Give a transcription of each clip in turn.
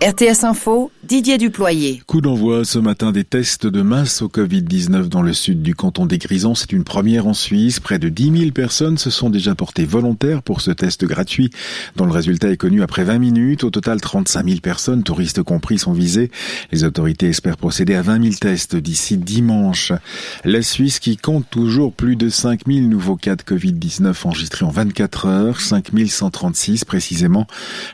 RTS Info, Didier Duployer. Coup d'envoi ce matin des tests de masse au Covid-19 dans le sud du canton des Grisons. C'est une première en Suisse. Près de 10 000 personnes se sont déjà portées volontaires pour ce test gratuit, dont le résultat est connu après 20 minutes. Au total, 35 000 personnes, touristes compris, sont visées. Les autorités espèrent procéder à 20 000 tests d'ici dimanche. La Suisse qui compte toujours plus de 5 000 nouveaux cas de Covid-19 enregistrés en 24 heures, 5 136 précisément.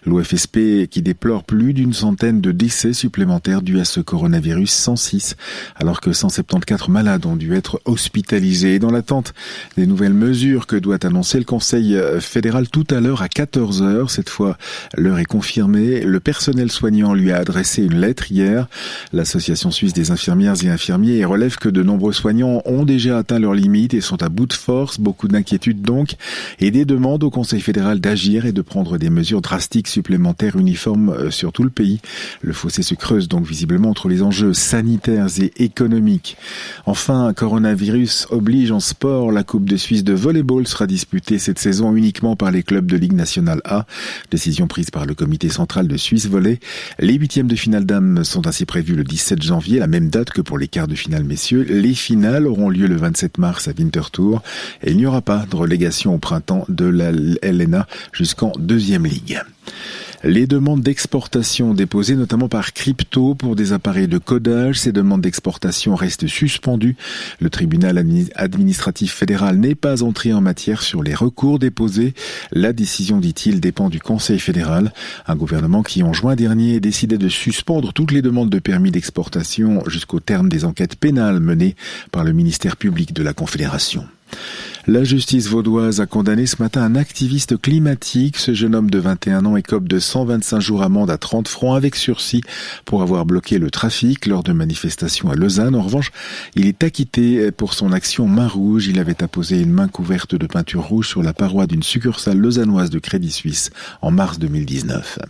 L'OFSP qui déplore plus d'une centaine de décès supplémentaires dus à ce coronavirus, 106, alors que 174 malades ont dû être hospitalisés. Dans l'attente des nouvelles mesures que doit annoncer le Conseil fédéral tout à l'heure à 14h, cette fois l'heure est confirmée, le personnel soignant lui a adressé une lettre hier. L'Association suisse des infirmières et infirmiers relève que de nombreux soignants ont déjà atteint leurs limites et sont à bout de force, beaucoup d'inquiétudes donc, et des demandes au Conseil fédéral d'agir et de prendre des mesures drastiques supplémentaires uniformes sur tout le pays. Le fossé se creuse donc visiblement entre les enjeux sanitaires et économiques. Enfin, coronavirus oblige en sport. La Coupe de Suisse de volleyball sera disputée cette saison uniquement par les clubs de Ligue nationale A. Décision prise par le comité central de Suisse Volley. Les huitièmes de finale dames sont ainsi prévus le 17 janvier, la même date que pour les quarts de finale messieurs. Les finales auront lieu le 27 mars à Winterthur et il n'y aura pas de relégation au printemps de la LNA jusqu'en deuxième ligue. Les demandes d'exportation déposées notamment par Crypto pour des appareils de codage, ces demandes d'exportation restent suspendues. Le tribunal administratif fédéral n'est pas entré en matière sur les recours déposés. La décision, dit-il, dépend du Conseil fédéral. Un gouvernement qui, en juin dernier, décidait de suspendre toutes les demandes de permis d'exportation jusqu'au terme des enquêtes pénales menées par le ministère public de la Confédération. La justice vaudoise a condamné ce matin un activiste climatique. Ce jeune homme de 21 ans écope de 125 jours amende à 30 francs avec sursis pour avoir bloqué le trafic lors de manifestations à Lausanne. En revanche, il est acquitté pour son action main rouge. Il avait apposé une main couverte de peinture rouge sur la paroi d'une succursale lausannoise de Crédit Suisse en mars 2019.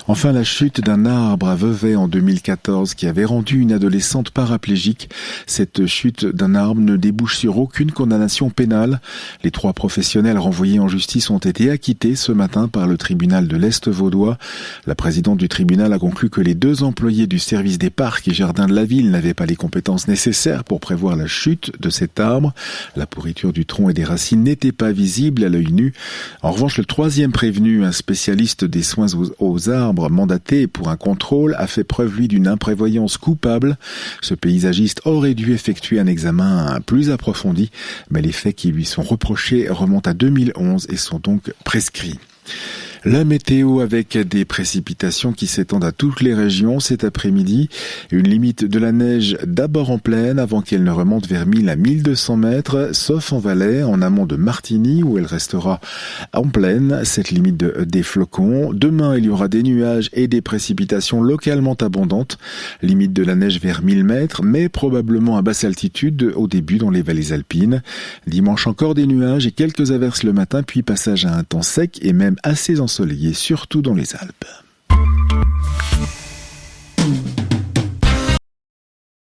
Enfin, la chute d'un arbre à Vevey en 2014 qui avait rendu une adolescente paraplégique. Cette chute d'un arbre ne débouche sur aucune condamnation pénale. Les 3 professionnels renvoyés en justice ont été acquittés ce matin par le tribunal de l'Est vaudois. La présidente du tribunal a conclu que les 2 employés du service des parcs et jardins de la ville n'avaient pas les compétences nécessaires pour prévoir la chute de cet arbre. La pourriture du tronc et des racines n'était pas visible à l'œil nu. En revanche, le 3e prévenu, un spécialiste des soins aux arbres mandaté pour un contrôle, a fait preuve, lui, d'une imprévoyance coupable. Ce paysagiste aurait dû effectuer un examen plus approfondi, mais les faits qui lui sont reprochés remontent à 2011 et sont donc prescrits. La météo avec des précipitations qui s'étendent à toutes les régions cet après-midi. Une limite de la neige d'abord en plaine avant qu'elle ne remonte vers 1000 à 1200 mètres, sauf en Valais, en amont de Martigny où elle restera en plaine, cette limite des flocons. Demain, il y aura des nuages et des précipitations localement abondantes. Limite de la neige vers 1000 mètres, mais probablement à basse altitude au début dans les vallées alpines. Dimanche, encore des nuages et quelques averses le matin, puis passage à un temps sec et même assez ensoleillé, surtout dans les Alpes.